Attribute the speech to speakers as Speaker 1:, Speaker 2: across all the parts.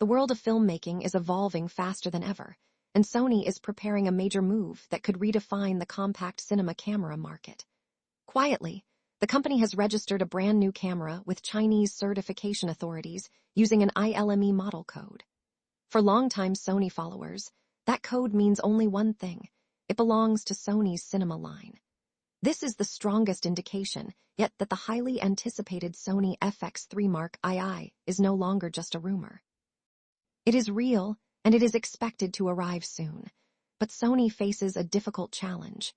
Speaker 1: The world of filmmaking is evolving faster than ever, and Sony is preparing a major move that could redefine the compact cinema camera market. Quietly, the company has registered a brand new camera with Chinese certification authorities using an ILME model code. For longtime Sony followers, that code means only one thing: it belongs to Sony's cinema line. This is the strongest indication yet that the highly anticipated Sony FX3 Mark II is no longer just a rumor. It is real, and it is expected to arrive soon. But Sony faces a difficult challenge.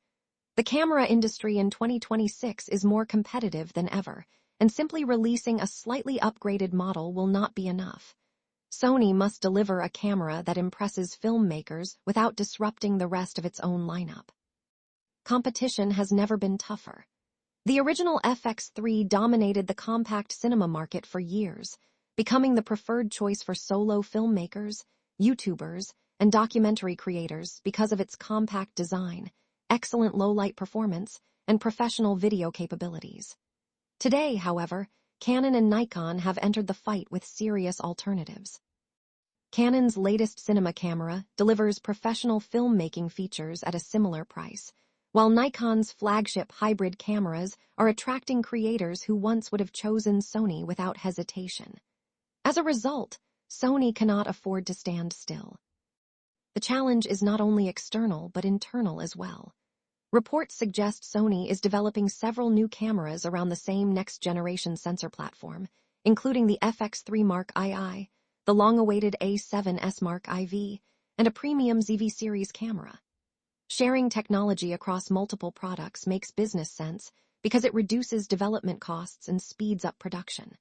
Speaker 1: The camera industry in 2026 is more competitive than ever, and simply releasing a slightly upgraded model will not be enough. Sony must deliver a camera that impresses filmmakers without disrupting the rest of its own lineup. Competition has never been tougher. The original FX3 dominated the compact cinema market for years, becoming the preferred choice for solo filmmakers, YouTubers, and documentary creators because of its compact design, excellent low-light performance, and professional video capabilities. Today, however, Canon and Nikon have entered the fight with serious alternatives. Canon's latest cinema camera delivers professional filmmaking features at a similar price, while Nikon's flagship hybrid cameras are attracting creators who once would have chosen Sony without hesitation. As a result, Sony cannot afford to stand still. The challenge is not only external but internal as well. Reports suggest Sony is developing several new cameras around the same next-generation sensor platform, including the FX3 Mark II, the long-awaited A7S Mark IV, and a premium ZV series camera. Sharing technology across multiple products makes business sense because it reduces development costs and speeds up production.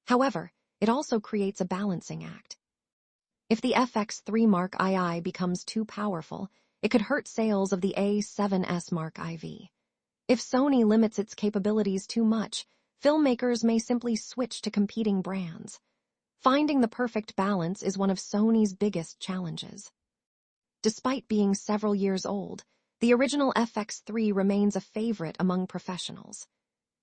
Speaker 1: However, it also creates a balancing act. If the FX3 Mark II becomes too powerful, it could hurt sales of the A7S Mark IV. If Sony limits its capabilities too much, filmmakers may simply switch to competing brands. Finding the perfect balance is one of Sony's biggest challenges. Despite being several years old, the original FX3 remains a favorite among professionals.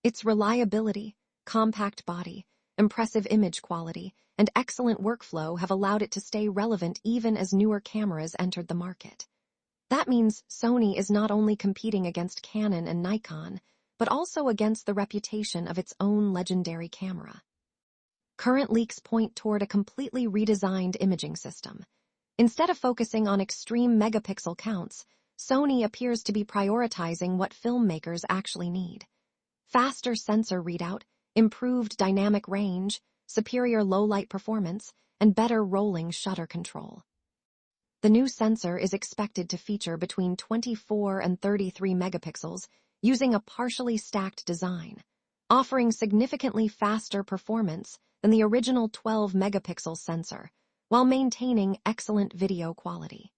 Speaker 1: Its reliability, compact body, impressive image quality, and excellent workflow have allowed it to stay relevant even as newer cameras entered the market. That means Sony is not only competing against Canon and Nikon, but also against the reputation of its own legendary camera. Current leaks point toward a completely redesigned imaging system. Instead of focusing on extreme megapixel counts, Sony appears to be prioritizing what filmmakers actually need: faster sensor readout, improved dynamic range, superior low-light performance, and better rolling shutter control. The new sensor is expected to feature between 24 and 33 megapixels using a partially stacked design, offering significantly faster performance than the original 12-megapixel sensor, while maintaining excellent video quality.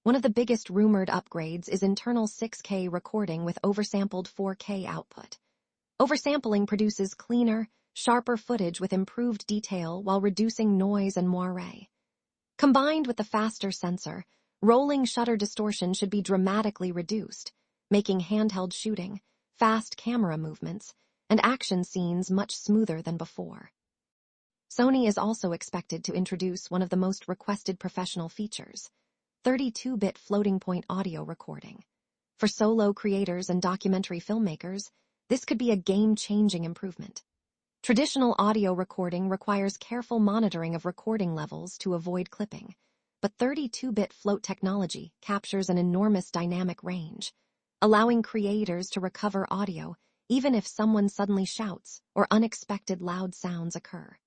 Speaker 1: One of the biggest rumored upgrades is internal 6K recording with oversampled 4K output. Oversampling produces cleaner, sharper footage with improved detail while reducing noise and moire. Combined with the faster sensor, rolling shutter distortion should be dramatically reduced, making handheld shooting, fast camera movements, and action scenes much smoother than before. Sony is also expected to introduce one of the most requested professional features: 32-bit floating-point audio recording. For solo creators and documentary filmmakers, this could be a game-changing improvement. Traditional audio recording requires careful monitoring of recording levels to avoid clipping, but 32-bit float technology captures an enormous dynamic range, allowing creators to recover audio even if someone suddenly shouts or unexpected loud sounds occur.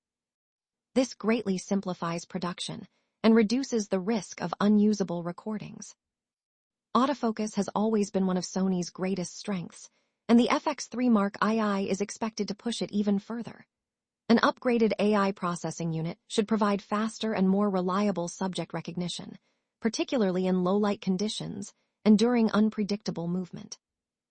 Speaker 1: This greatly simplifies production and reduces the risk of unusable recordings. Autofocus has always been one of Sony's greatest strengths, and the FX3 Mark II is expected to push it even further. An upgraded AI processing unit should provide faster and more reliable subject recognition, particularly in low-light conditions and during unpredictable movement.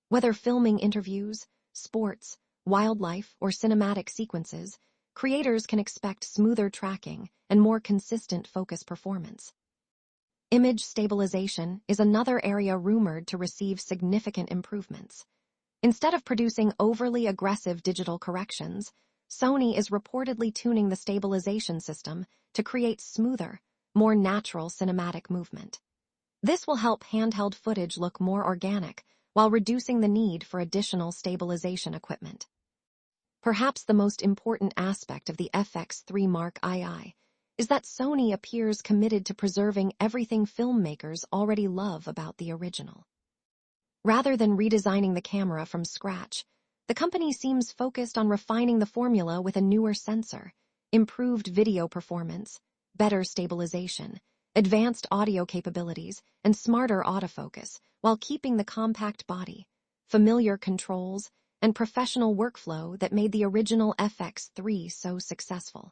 Speaker 1: Whether filming interviews, sports, wildlife, or cinematic sequences, creators can expect smoother tracking and more consistent focus performance. Image stabilization is another area rumored to receive significant improvements. Instead of producing overly aggressive digital corrections, Sony is reportedly tuning the stabilization system to create smoother, more natural cinematic movement. This will help handheld footage look more organic while reducing the need for additional stabilization equipment. Perhaps the most important aspect of the FX3 Mark II is that Sony appears committed to preserving everything filmmakers already love about the original. Rather than redesigning the camera from scratch, the company seems focused on refining the formula with a newer sensor, improved video performance, better stabilization, advanced audio capabilities, and smarter autofocus, while keeping the compact body, familiar controls, and professional workflow that made the original FX3 so successful.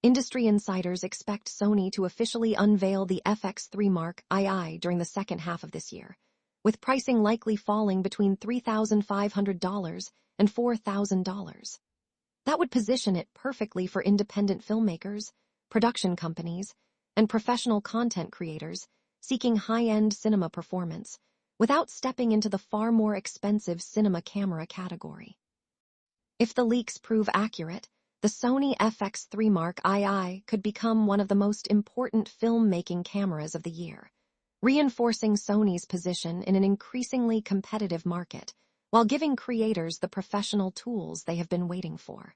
Speaker 1: Industry insiders expect Sony to officially unveil the FX3 Mark II during the second half of this year, with pricing likely falling between $3,500 and $4,000. That would position it perfectly for independent filmmakers, production companies, and professional content creators seeking high-end cinema performance without stepping into the far more expensive cinema camera category. If the leaks prove accurate, the Sony FX3 Mark II could become one of the most important filmmaking cameras of the year, reinforcing Sony's position in an increasingly competitive market while giving creators the professional tools they have been waiting for.